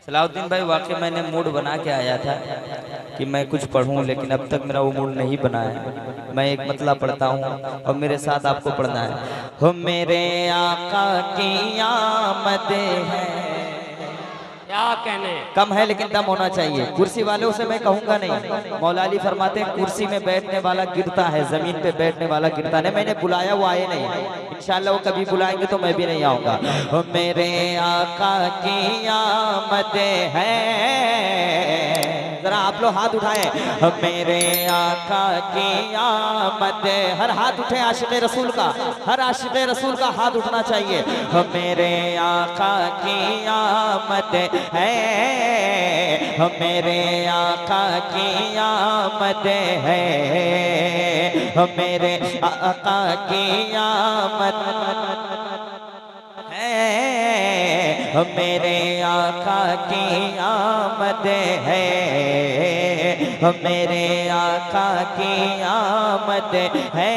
सलाउद्दीन भाई, वाकई मैंने मूड बना के आया था कि मैं कुछ पढ़ूं, लेकिन अब तक मेरा वो मूड नहीं बना है। मैं एक मतला पढ़ता हूँ और मेरे साथ आपको पढ़ना है। हो मेरे आका की आमद है। क्या कहने, कम है लेकिन दम होना चाहिए। कुर्सी वालों से मैं कहूंगा नहीं। मौला अली फरमाते हैं कुर्सी में बैठने वाला गिरता है, जमीन पे बैठने वाला गिरता नहीं। मैंने बुलाया, वो आए नहीं। इंशाल्लाह वो कभी बुलाएंगे तो मैं भी नहीं आऊंगा। हो मेरे आका की आमद है। जरा आप लोग हाथ उठाएं। हो मेरे आका की आमद। हर हाथ उठे आशिक़े रसूल का, हर आशिक़े रसूल का हाथ उठना चाहिए। हो मेरे आका की आमद है। हो मेरे आका की आमद है। हो मेरे आका की आमद है। हो मेरे आका की आमद है। हो मेरे आका की आमद है।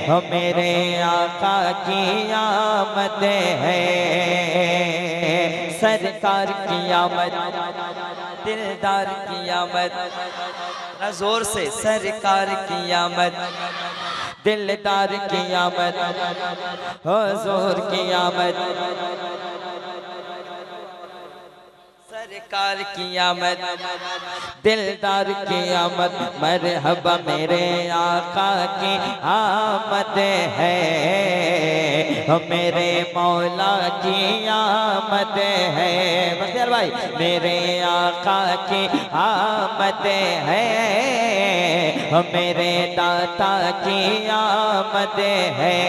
हो मेरे आका की आमद है। सरकार की आमद, दिलदार की आमद। जोर से, सरकार की आमद, दिलदार की आमद, हुजूर की आमद। सरकार की आमद, दिलदार की आमद। मरहबा मेरे आका की आमद है। हो मेरे मौला की आमद है। बख्तियार भाई, मेरे आका की आमद है। हो मेरे दाता की आमद है।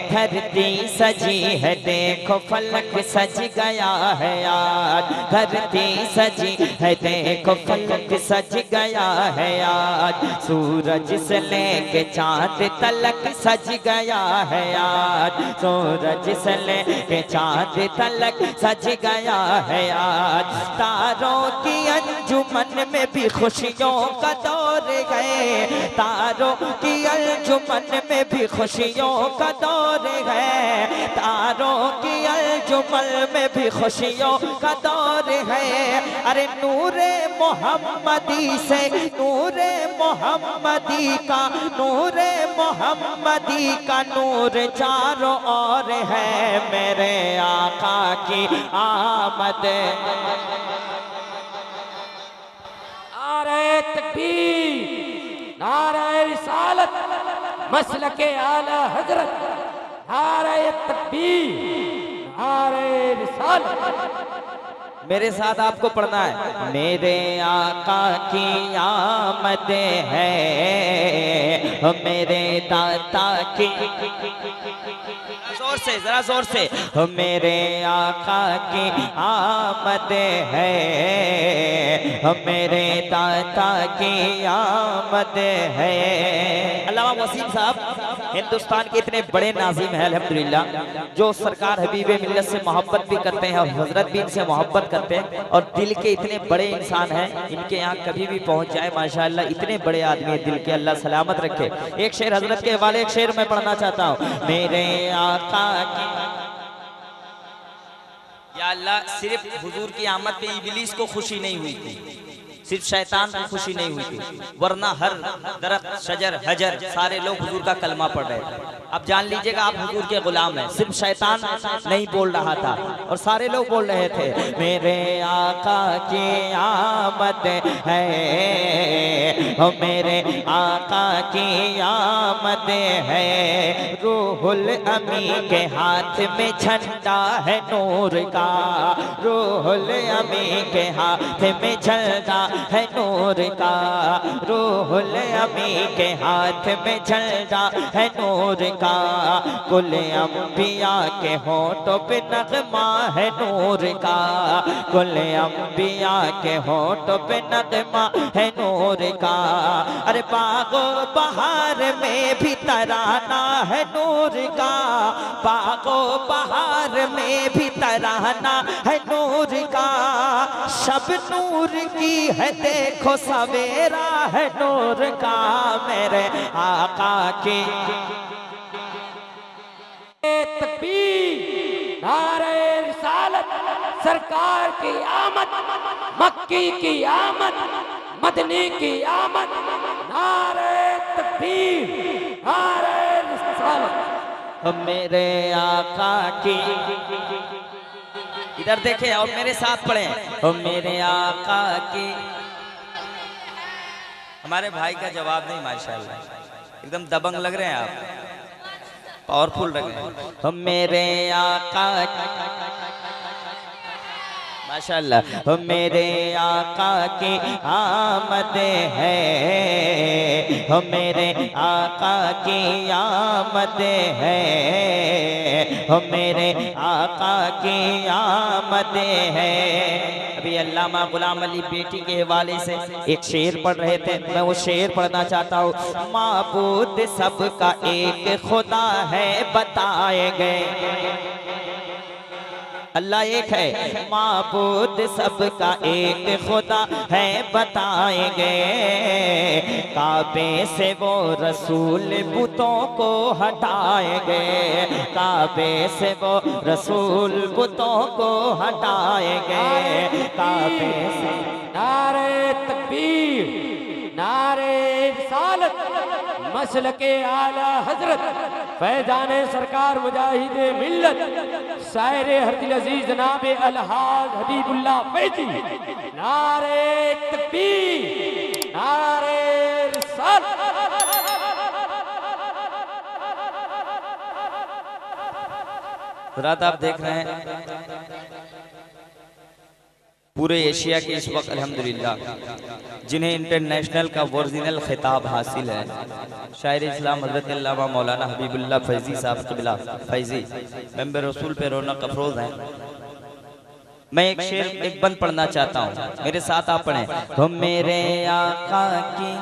धरती सजी है, देखो फलक सज गया है आज। धरती सजी है, देखो फलक सज गया है आज। सूरज से लेके चांद तलक सज गया है आज। सूरज से लेके चांद तलक सज गया है आज। तारों की अंजुमन में भी खुशियों का दौर है। तारों की अंजुमन में भी खुशियों का दौर है। तारों की अंजुमन में भी खुशियों का दौर है। अरे नूरे मोहम्मदी से, नूरे मोहम्मदी का, नूरे मोहम्मदी का नूर चारों ओर है। मेरे आका की आमद। नारे तकबीर, नारे रिसालत, मसलके आला हजरत, नारे तकबीर, नारे रिसालत। मेरे साथ आपको पढ़ना है। मेरे आका की आमद है। हो मेरे दाता की, जोर से, जरा जोर से। हो मेरे आका की आमद है। हो मेरे दाता की आमद है। अल्लामा वसीम साहब हिंदुस्तान के इतने बड़े नाज़िम हैं अल्हम्दुलिल्लाह, जो सरकार हबीबे मिल्लत से मोहब्बत भी करते हैं और हजरत भी इनसे मोहब्बत करते हैं और दिल के इतने बड़े इंसान हैं। इनके यहाँ कभी भी पहुंच जाए माशाअल्लाह, इतने बड़े आदमी दिल के, अल्लाह सलामत रखे। एक शेर हजरत के हवाले, एक शेर मैं पढ़ना चाहता हूँ। मेरे आका की, या अल्लाह, सिर्फ हुजूर की आमद पे इबलीस को खुशी नहीं हुई थी, सिर्फ शैतान को खुशी नहीं हुई थी, वरना हर दरख्त, शजर, हजर सारे लोग हुजूर का कलमा पढ़ रहे थे। अब जान लीजिएगा आप हुजूर के गुलाम हैं। सिर्फ शैतान नहीं बोल रहा था और सारे लोग बोल रहे थे। मेरे आका की आमद है। हो मेरे आका की आमद है। रूहुल अमी के हाथ में झंडा है नूर का। रूहुल अमी के हाथ में झंडा है नूर का। रूहुल अमी के हाथ में झंडा है नूर का। कुल अंबिया के होठों पे नगमा है नूर का। कुल अंबिया के होठों पे नगमा है नूर का। अरे बागो बहार में भी तराना है नूर का। बागो बहार में भी तराना है नूर का। शब नूर की है, देखो सवेरा है नूर का। मेरे आका की तकबीर, नारे रिसालत, सरकार की आमद, मक्की की आमद, मदनी की आमद। नारे तकबीर, नारे रिसालत। मेरे आका की, इधर देखें और मेरे साथ पढ़े, ओ मेरे आका की। हमारे भाई का जवाब नहीं, माशाल्लाह एकदम दबंग लग रहे हैं आप, पावरफुल लग रहे हैं। ओ मेरे आका, माशाल्लाह, ओ मेरे आका की आमद है, ओ मेरे आका की आमद है, ओ मेरे आका की आमद है। अभी अल्लामा गुलाम अली बेटी के हवाले से एक शेर पढ़ रहे थे, मैं वो शेर पढ़ना चाहता हूँ। माबूद सबका एक खुदा है बताए गए, अल्लाह एक है, माबूद सबका एक खुदा है बताएंगे। काबे से वो रसूल बुतों को हटाएंगे, काबे से वो रसूल बुतों को हटाएंगे, काबे से। नारे तकबीर, नारे रिसालत, मसलके आला हजरत फैजाने सरकार मुजाहिद मिल्लत शायर हरदिल अजीज जनाब अलहाज हबीबुल्लाह फैजी। नारे तकबीर, नारे रिसालत। रात आप देख रहे हैं पूरे एशिया के इस वक्त अल्हम्दुलिल्लाह जिन्हें इंटरनेशनल का ओरिजिनल खिताब हासिल है, शायर इस्लाम हज़रत अल्लामा मौलाना हबीबुल्लाह फैजी साहब क़िबला फैजी मेंबर रसूल पे रौनक अफरोज हैं। मैं एक शेर एक बंद पढ़ना चाहता हूँ, मेरे साथ आप पढ़ें। हो मेरे आका की,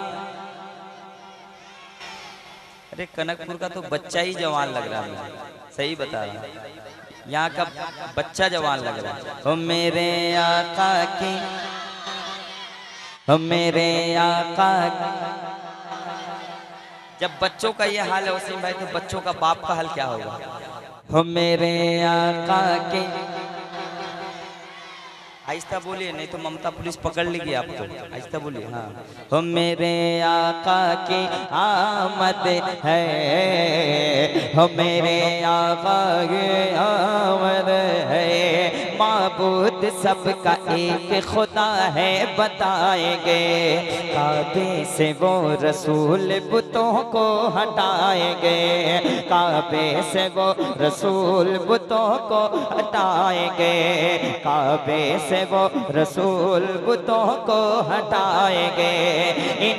अरे कनकपुर का तो बच्चा ही जवान लग रहा है मुझे, सही बता रहा हूँ, यहाँ का बच्चा जवान लग रहा है। हो मेरे आका की, हो मेरे आका की। जब बच्चों का ये हाल है वसीम भाई, तो बच्चों का बाप का हाल क्या होगा। हो मेरे आका की, आहिस्ता बोलिए नहीं तो ममता पुलिस पकड़ लेगी आपको, आहिस्ता बोलिए। हाँ, हो मेरे आका की आमद है, हो मेरे आका की आमद है। माबूद सबका एक खुदा है बताएंगे, काबे से वो रसूल बुतों को हटाएंगे, काबे से वो रसूल बुतों को हटाएंगे, काबे से वो रसूल बुतों को हटाएंगे।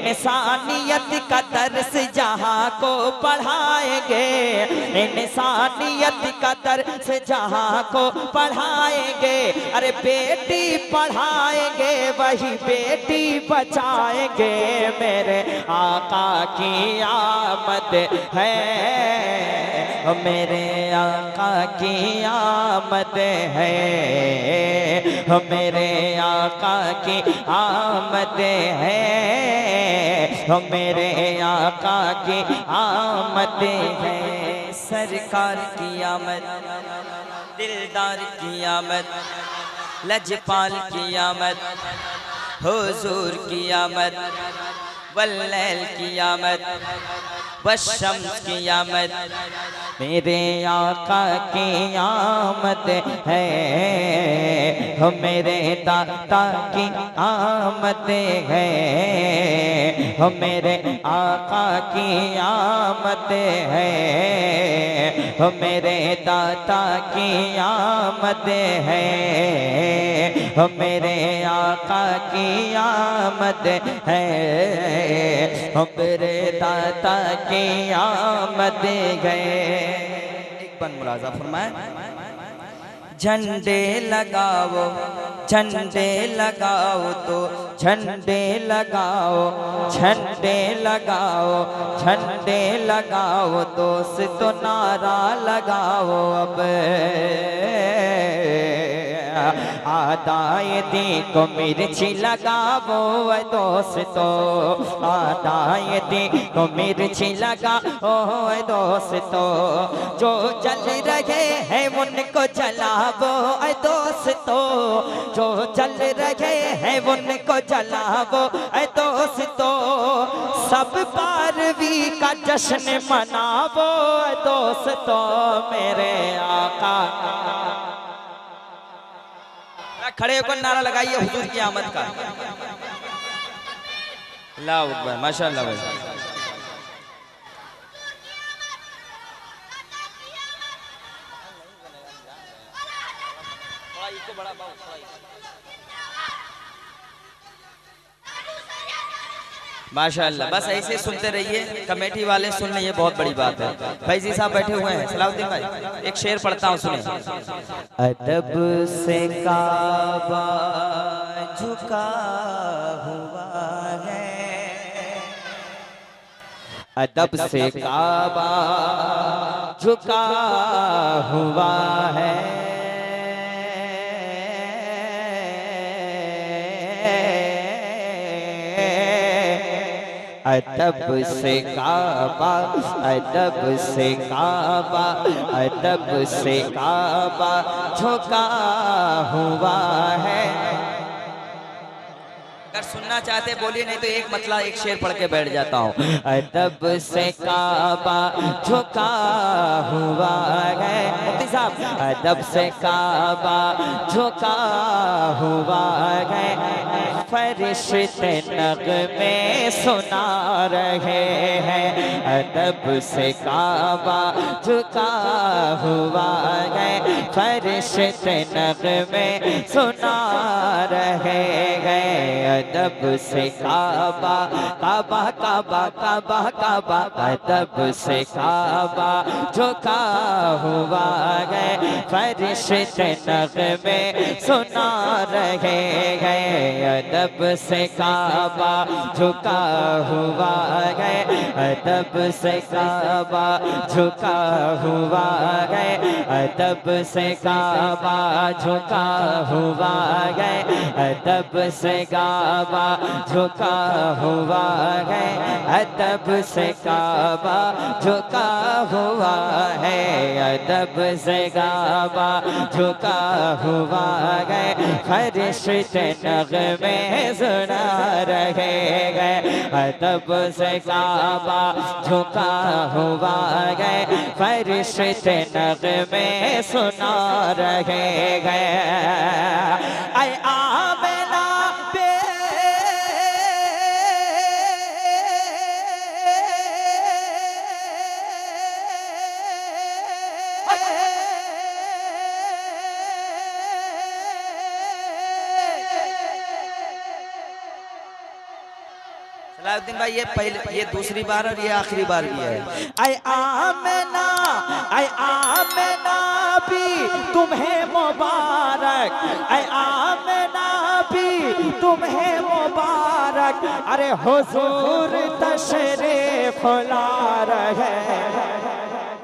इंसानियत का दर्स जहां को पढ़ाएंगे, इंसानियत का दर्स जहां को पढ़ाएंगे। अरे बेटी पढ़ाएंगे वही बेटी बचाएंगे, मेरे आका की आमद है, मेरे आका की आमद है, मेरे आका की आमद है, मेरे आका की आमद है। सरकार की आमद, दिलदार की आमद, लजपाल की आमद, हुजूर की आमद, वल्लैल की आमद, वशम्स की आमद, मेरे आका की आमद है, हो मेरे दाता की आमद है, हो मेरे आका की आमद है, हो मेरे दाता की आमद है, हो मेरे आका की आमद है, हो मेरे दाता की आमद है। एक बंद मुलाजा फरमाए। झंडे लगाओ, झंडे लगाओ तो झंडे लगाओ, झंडे लगाओ, झंडे लगाओ दोस्त तो नारा लगाओ अब, आदाए दी को मिर्ची लगावो दोस्तों, आदाए दी को मिर्ची लगाओ दोस्तों, जो जल रहे हैं उनको जलावो दोस्तों, जो जल रहे हैं उनको जलावो दोस्तों, सब बारहवीं का जश्न मनावो दोस्तों मेरे आका। खड़े होकर नारा लगाइए हुजूर की आमद का। अल्लाहू अकबर, माशाअल्लाह भाई। माशाअल्लाह, बस ऐसे सुनते रहिए, कमेटी वाले सुन रहे, ये बहुत बड़ी बात है। फैजी साहब बैठे हुए हैं, सलाउद्दीन भाई एक शेर पढ़ता हूँ, सुने। अदब से काबा झुका हुआ है, अदब से काबा झुका हुआ है, अदब से काबा, अदब से काबा, अदब से काबा झुका हुआ है। अगर सुनना चाहते बोलिए, नहीं तो एक मतलब एक शेर पढ़ के बैठ जाता हूँ। अदब से काबा झुका हुआ है, मुफ्ती साहब, अदब से काबा झुका हुआ है, फरिश्ते नग़मे सुना रहे हैं, अदब से काबा झुका हुआ है, फरिश्ते नग़मे सुना रहे हैं, अदब से काबा काबा काबा काबा काबा, अदब से काबा झुका हुआ है, फरिश्ते नग़मे सुना रहे हैं, अदब से काबा झुका हुआ है, अदब से काबा झुका हुआ है, अदब से काबा झुका हुआ है, अदब से काबा झुका हुआ है, अदब से काबा झुका हुआ है, अदब से काबा झुका हुआ है, फरिश्ते नग़मे सुना रहे हैं, अदब से काबा झुका हुआ है, फरिश्ते नग़मे सुना रहे हैं। ऐ आमिना सलाउद्दीन भाई, ये दूसरी बार और ये आखिरी बार भी है। ऐ आमिना, ऐ आमिना भी तुम्हें मुबारक, ऐ आमिना भी तुम्हें मुबारक, अरे हुजूर तशरीफ ला रहे हैं।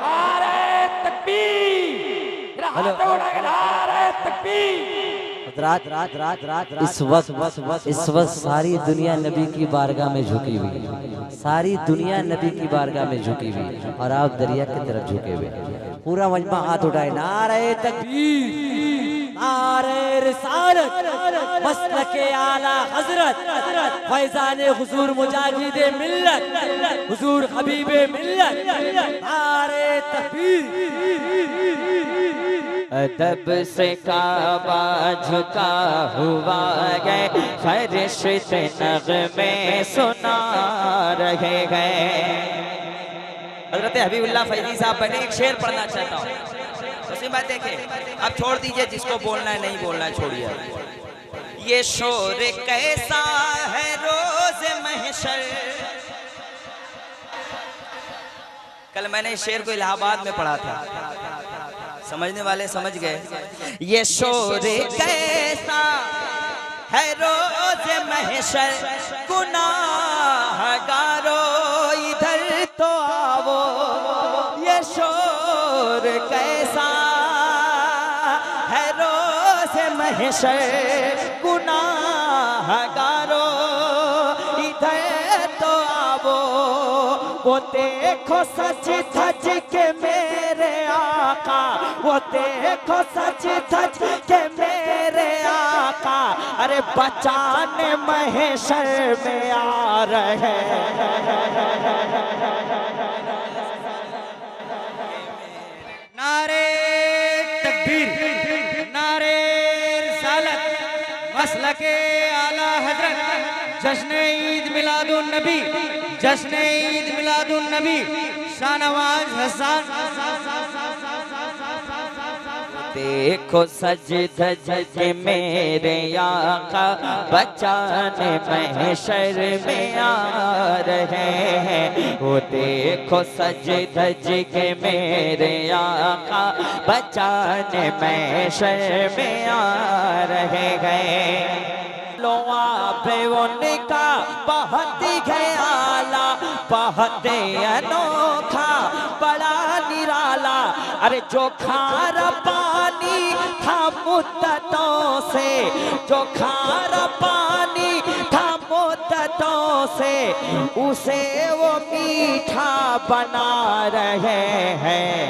नारे तकबीर, हाथ उठा के नारे तकबीर। इस वक्त सारी दुनिया नबी की बारगाह में झुकी हुई, सारी दुनिया नबी की बारगाह में झुकी हुई, और आप दरिया की तरफ झुके हुए। पूरा मजमा हाथ उठाए, नारे तकबीर, नारे रिसालत, मसलके आला हजरत, फैजाने हुजूर मुजाहिदे मिल्लत, हुजूर हबीबे मिल्लत, नारे तकबीर। अदब से काबा झुका हुआ है, फरिश्ते नग़मे सुना रहे हैं। हज़रत हबीबुल्लाह फैजी साहब बने, एक शेर पढ़ना चाहता हूँ, उसी बात देखें। अब छोड़ दीजिए, जिसको बोलना है नहीं बोलना है छोड़िए। ये शोर कैसा है रोज़ महशर, कल मैंने इस शेर को इलाहाबाद में पढ़ा था, समझने वाले समझ गए। ये शोर कैसा है रोज़ महशर, गुनाहगारो इधर तो आओ, ये शोर कैसा है रोज़ महशर गुनाहगारो इधर तो आवो, वो देखो सच धज के मेरे आका, वो देखो सच धज के मेरे आका, अरे बचाने महशर में आ रहे। नारे तकबीर, नारे रिसालत, मसलके आला हजरत, जश्न ईद मिलादुन नबी, जश्न ईद मिलादुन नबी, शाहनवाज हसन। देखो सज धज के मेरे आका, बचाने महशर में आ रहे हैं। वो देखो सज धज के मेरे आका, बचाने महशर में आ रहे हैं। लो आप उनका बहुत ही आला, बहुत अनोखा, बड़ा निराला, अरे जो खारा पानी था मुद्दतों से, जो खारा पानी था मुद्दतों से, उसे वो मीठा बना रहे हैं।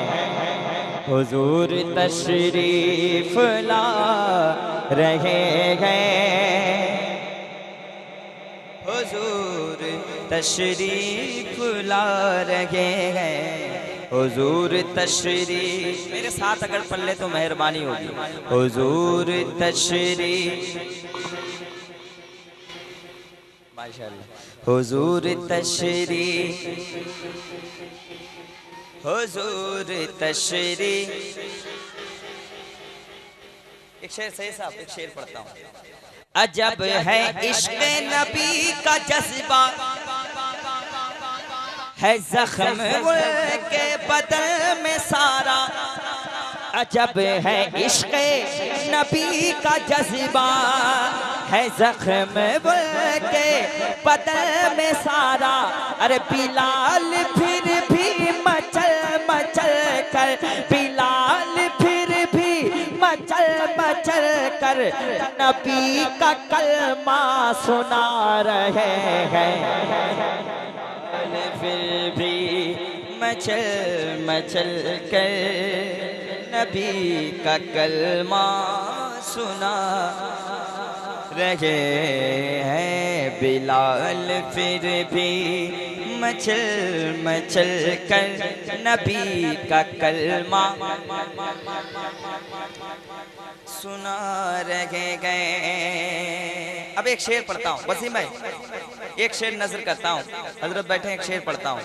हुजूर तशरीफ ला रहे हैं, हुजूर तशरीफ ला रहे हैं, हुजूर तशरीफ। मेरे साथ अगर पढ़ ले तो मेहरबानी होगी। हुजूर तशरीफ, माशाअल्लाह। हुजूर तशरीफ, हुजूर तशरीफ। एक शेर सही साहब, एक शेर पढ़ता हूँ। अजब है इश्क़ नबी का जज्बा, है जख्म के बदन में सारा। अजब है इश्क़ नबी का जज्बा, है जख्म के बदन में सारा। अरे बिलाल फिर भी मचल मचल कर, बिलाल फिर भी मचल मचल कर, नबी का कलमा सुना रहे हैं। फिर भी मचल मचल कर, नबी का कलमा सुना रहे हैं। बिलाल फिर भी मचल मचल कर, नबी का कलमा सुना रहे गए। अब एक शेर पढ़ता हूँ वसीम भाई, एक शेर नजर करता हूँ। हजरत बैठे, एक शेर पढ़ता हूँ।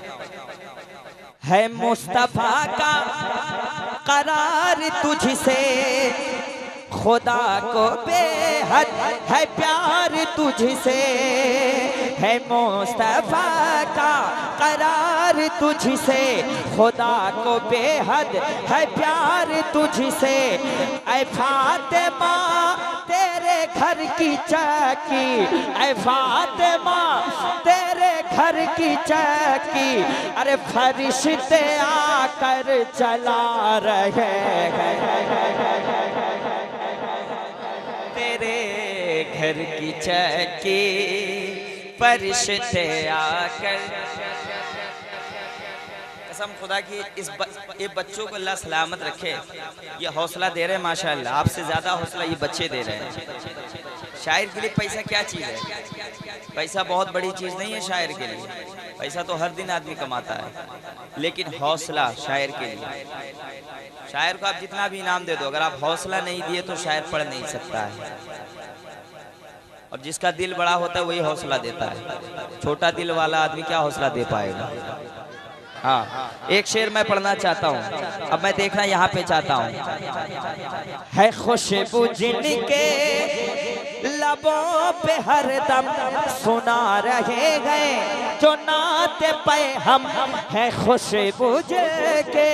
है मुस्तफा का करार तुझसे, खुदा को बेहद है प्यार तुझसे। है मुस्तफा का करार तुझसे, खुदा को बेहद है प्यार तुझसे। ऐ फातिमा तेरे घर की चौकी, ऐ फातिमा तेरे घर की चौकी, अरे फरिश्ते आकर चला रहे हैं। तेरे घर की चौकी फरिश्ते आकर। कसम खुदा की ये बच्चों को अल्लाह सलामत रखे। ये हौसला दे रहे हैं माशाअल्लाह, आपसे ज़्यादा हौसला ये बच्चे दे रहे हैं। शायर के लिए पैसा क्या चीज़ है? पैसा बहुत बड़ी चीज़ नहीं है शायर के लिए। पैसा तो हर दिन आदमी कमाता है, लेकिन हौसला शायर के लिए। शायर को आप जितना भी इनाम दे दो, अगर आप हौसला नहीं दिए तो शायर पढ़ नहीं सकता है। और जिसका दिल बड़ा होता है वही हौसला देता है। छोटा दिल वाला आदमी क्या हौसला दे पाएगा? हाँ, एक शेर मैं पढ़ना चाहता हूँ। अब मैं देखना यहाँ पे चाहता हूँ। है खुशबू जिनके लबों पे हरदम सुना रहे हैं, जो नाते पे हम है खुशबू जिनके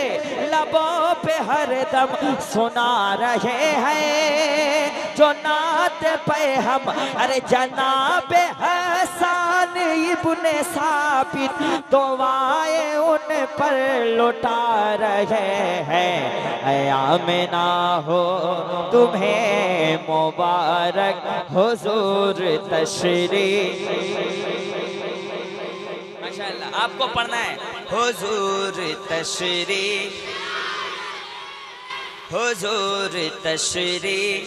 लबों पे हरदम सुना रहे हैं, जो नाते पे हम। अरे जनाब हसन हसन इब्ने साबित दुआएं उन पर लुटा रहे हैं। ऐ आमिना हो तुम्हें मुबारक हुजूर तशरीफ। माशाअल्लाह, आपको पढ़ना है हुजूर तशरीफ, हुजूर तशरीफ,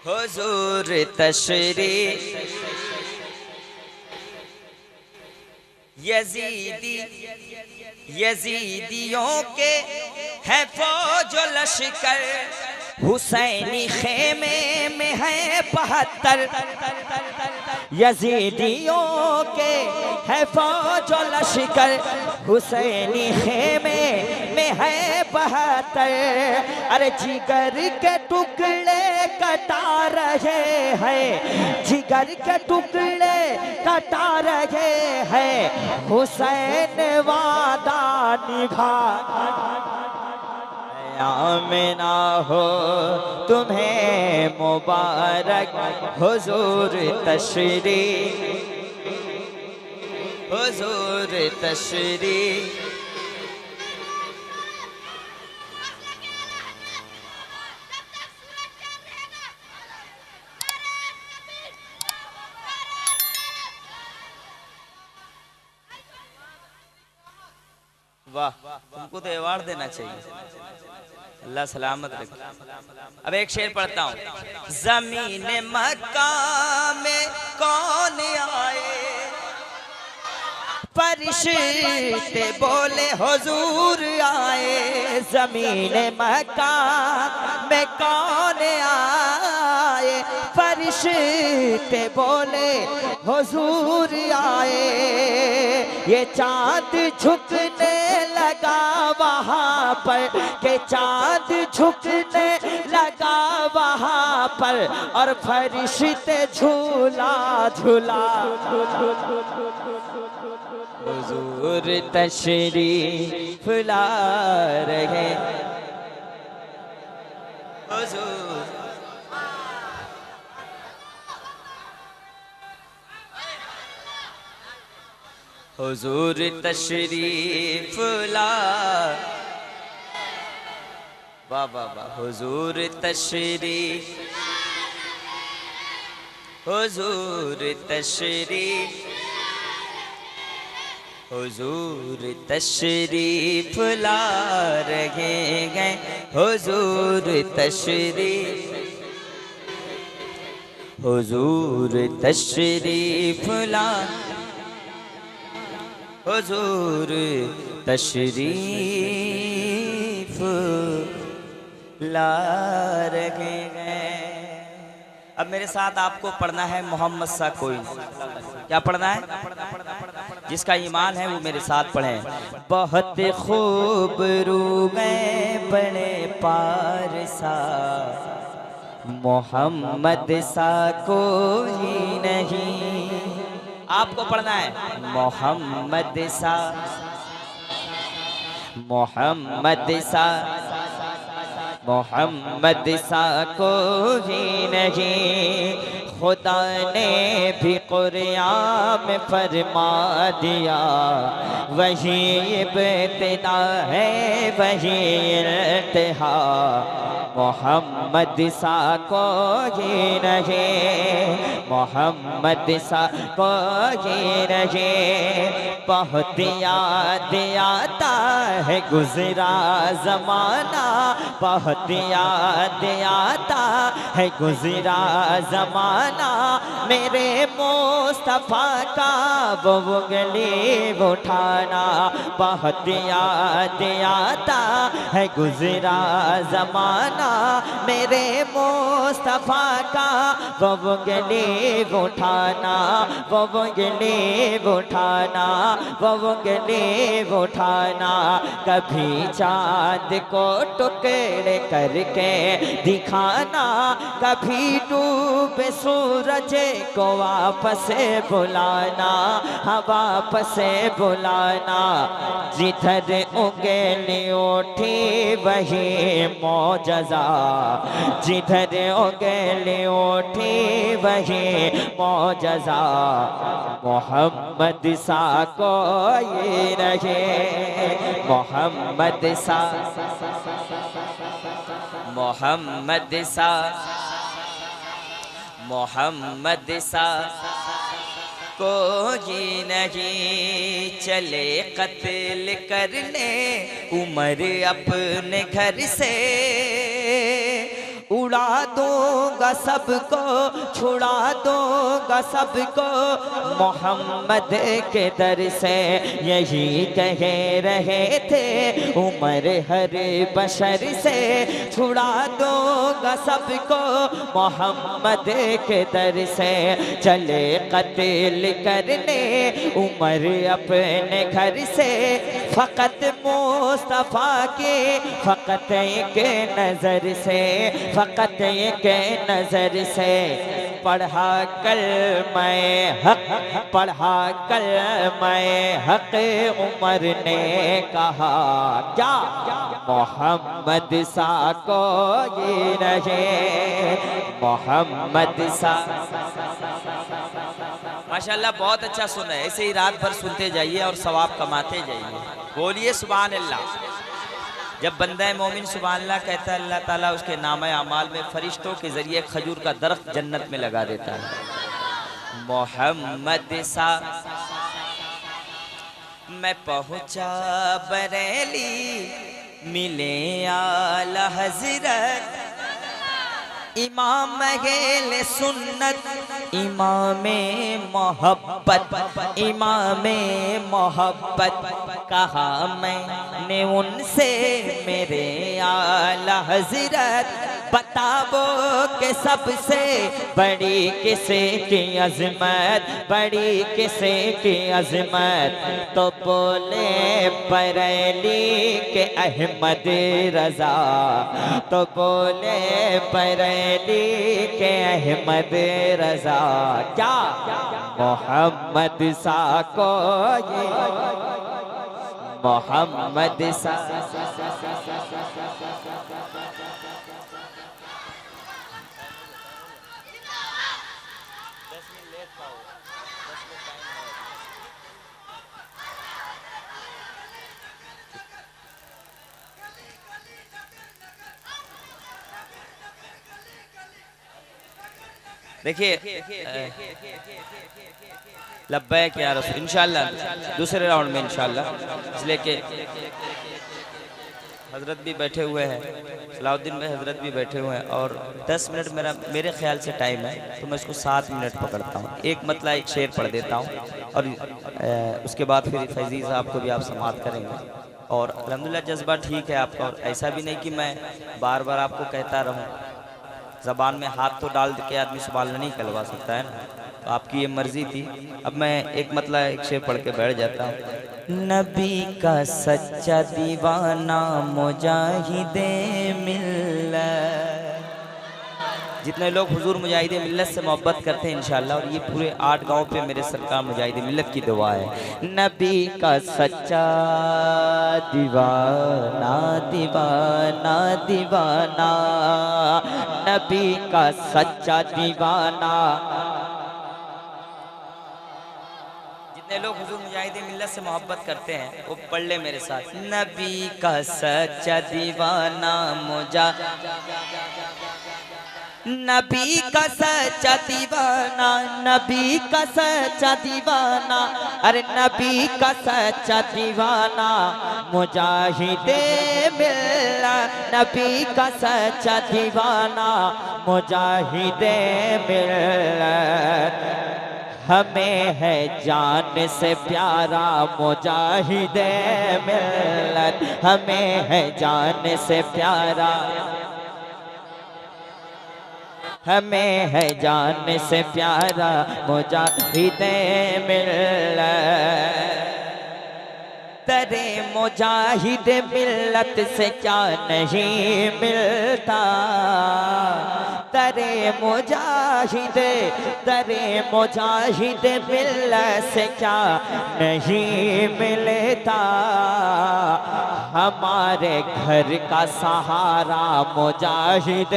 हुजूर तशरीफ। यजीदियों के है फौज लश्कर, हुसैनी खेमे में है 72। यजीदियों के है फौज लश्कर, हुसैनी खेमे में है 72। अरे जिगर के टुकड़े कटा रहे हैं, जिगर के टुकड़े कटा रहे हैं, हुसैन वादा निभा। आमिना हो तुम्हें मुबारक हुजूर तशरीफ, हुजूर तशरीफ। वाह, तुमको तो अवार्ड देना चाहिए, अल्लाह सलामत रखे। अब एक शेर पढ़ता हूँ। ज़मीन मक्का में कौन आए, फरिश्ते बोले हुजूर आए। ज़मीन मक्का में कौन आए, फरिश्ते बोले हुजूर आए। ये चाँद झुकने लगा वहाँ पर, के चाँद झुकने लगा वहाँ पर, और फरिश्ते झूला झूला। हुजूर तशरीफ ला रहे, हुजूर हुजूर तशरीफ ला। वाह वाह वाह। हुजूर तशरीफ, हुजूर तशरीफ, हुजूर तशरीफ ला रहे हैं, हुजूर तशरीफ, हुजूर तशरीफ ला, हुजूर तशरीफ ला रहे हैं। अब मेरे साथ आपको पढ़ना है मोहम्मद सा कोई। क्या पढ़ना है? जिसका ईमान है वो मेरे साथ पढ़े। बहुत खूब रू गए बड़े पारसा, मोहम्मद सा कोई नहीं। आपको पढ़ना है मोहम्मद सा, मोहम्मद सा, मोहम्मद सा कोई नहीं। खुदा ने भी कुरान में फरमा दिया, वही इब्तिदा है वही इंतहा। मोहम्मद सा कोई नहीं, मोहम्मद सा कोई नहीं। बहुत याद आता है गुजरा जमाना, बहुत याद आता है गुजरा जमाना। मेरे मुस्तफा का वो उंगली उठाना, बहुत याद आता है गुजरा जमाना। मेरे मुस्तफा का वो उंगली उठाना, वो उंगली उठाना, वो उंगली उठाना। कभी चांद को टुकड़े करके दिखाना, कभी डूबे सूरज को वापस बुलाना, हाँ वापस बुलाना। जिधर उंगली उठी वही मौजज़ा, जिधर उंगली उठी वही मौजज़ा। मोहम्मद सा कोई रहे, मोहम्मद सा, मोहम्मद सा, मोहम्मद सा कोई नहीं। चले कत्ल करने उमर अपने घर से, उड़ा दूंगा सबको, छुड़ा दूंगा सबको मोहम्मद के दर से। यही कह रहे थे उमर हर बशर से, छुड़ा दूंगा सबको मोहम्मद के दर से। चले कत्ल करने उमर अपने घर से, फ़कत मुस्तफ़ा के फ़कत एक नज़र से, फ़कत एक नज़र से। पढ़ा कल मैं हक, पढ़ा कल मैं हक उमर ने कहा, क्या मोहम्मद सा कोई रहे, मोहम्मद सा। माशाल्लाह बहुत अच्छा सुना है, ऐसे ही रात भर सुनते जाइए और सवाब कमाते जाइए। बोलिए सुभान अल्लाह। जब बंदा मोमिन सुभान अल्लाह कहता है, अल्लाह ताला उसके नामे अमाल में फरिश्तों के ज़रिए खजूर का दरख्त जन्नत में लगा देता है। मोहम्मद सा मैं पहुँचा बरेली, मिले आला हज़रत, इमाम महल सुन्नत, इमाम मोहब्बत, इमाम मोहब्बत। कहा मैंने उनसे मेरे आला हज़रत, बताओ कि सबसे बड़ी किसे की अज़मत, बड़ी किसे की अज़मत। तो बोले बरेली के अहमद रज़ा, तो बोले बरेली के अहमद रज़ा। क्या मोहम्मद सा कोई, मोहम्मद सा। देखिए लब्बैक या रसूल, इंशाल्लाह दूसरे राउंड में इंशाल्लाह, इसलिए कि हजरत भी बैठे हुए हैं, सलाउद्दीन भाई हजरत भी बैठे हुए हैं और 10 मिनट मेरे ख्याल से टाइम है, तो मैं इसको 7 मिनट पकड़ता हूँ। एक मतलब एक शेर पढ़ देता हूँ और उसके बाद फिर फैज़ी साहब को भी आप समाअत करेंगे। और अल्हम्दुलिल्लाह जज्बा ठीक है आपका, और ऐसा भी नहीं कि मैं बार बार आपको कहता रहूँ। ज़बान में हाथ तो डाल के आदमी सुभान नहीं कहलवा सकता है ना, तो आपकी ये मर्जी थी। अब मैं एक मतलब एक शेर पढ़ के बैठ जाता हूँ। नबी का सच्चा दीवाना मुजाहिदे मिल्लत। जितने लोग हुजूर मुजाहिदे मिल्लत से मोहब्बत करते हैं इंशाअल्लाह, और ये पूरे 8 गांव पे मेरे सरकार मुजाहिदे मिल्लत की दुआ है। नबी का सच्चा दीवाना दीवाना दीवाना, नबी का सच्चा दीवाना। जितने लोग हुजूर मुजाहिदे मिल्लत से मोहब्बत करते हैं वो पढ़ ले मेरे साथ। नबी का सच्चा दीवाना नबी का सच्चा दीवाना, नबी का सच्चा दीवाना, अरे नबी का सच्चा दीवाना मुजाहिदे मिल्लत। नबी का सच्चा दीवाना मुजाहिदे मिल्लत। हमें है जान से प्यारा मुजाहिदे मिल्लत, हमें है जान से प्यारा, हमें है जान से प्यारा मुजाहिदे मिल्लत। दरे मुजाहिद मिल्लत से क्या नहीं मिलता, दरे मुजाहिद मिल्लत से क्या नहीं मिलता। हमारे घर का सहारा मुजाहिद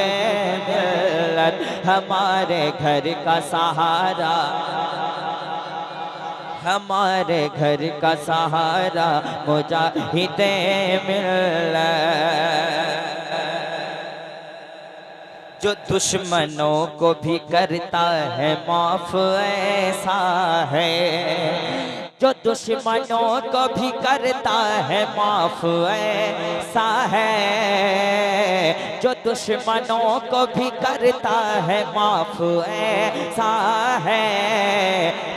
मिल्लत, हमारे घर का सहारा, हमारे घर का सहारा मुजाहिद मिल्लत। जो दुश्मनों को भी करता है माफ ऐसा है, जो दुश्मनों को भी करता है माफ ऐसा है, जो दुश्मनों को भी करता है माफ ऐसा है।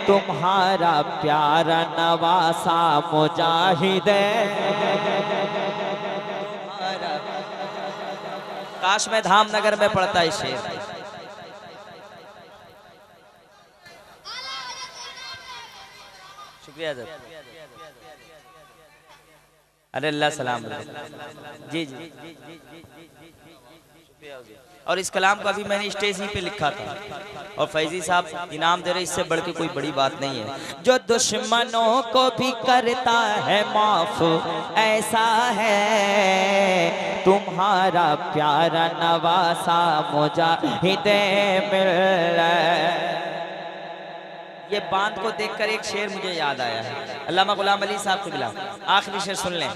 तुम्हारा प्यारा नवासा मुजाहिद, काश में धामनगर में पड़ता है शेर। शुक्रिया सर। अरे अल्लाह सलाम। जी जी, और इस कलाम को अभी मैंने स्टेज ही पे लिखा था और फैजी साहब इनाम दे रहे, इससे बढ़ के कोई बड़ी बात नहीं है। जो दुश्मनों को भी करता है माफ ऐसा है, तुम्हारा प्यारा नवासा मुजाहिद मिल्लत। ये बांध को देखकर एक शेर मुझे याद आया है, अल्लामा गुलाम अली साहब के खिलाफ। आखिरी शेर सुन लें।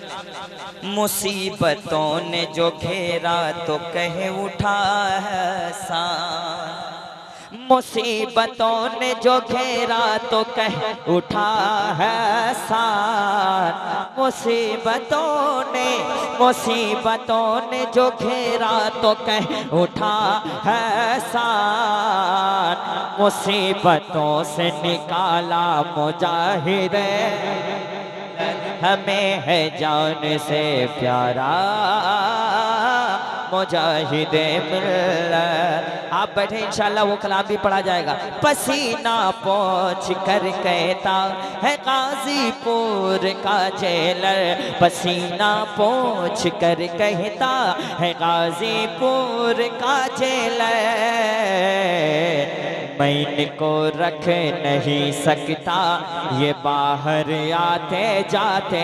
मुसीबतों ने जो घेरा तो कहे उठा हसान, मुसीबतों ने जो घेरा तो कहे उठा हसान, मुसीबतों ने जो घेरा तो कहे उठा हसान। मुसीबतों से निकाला मुजाहिद, हमें है जान से प्यारा मुजाहिद मिल्लत। आप बैठे इंशाल्लाह वो कलाम भी पढ़ा जाएगा। पसीना पोंछ कर कहता है गाजीपुर का जेलर, पसीना पोंछ कर कहता है गाजीपुर का जेलर। मैं इनको रख नहीं सकता ये बाहर आते जाते,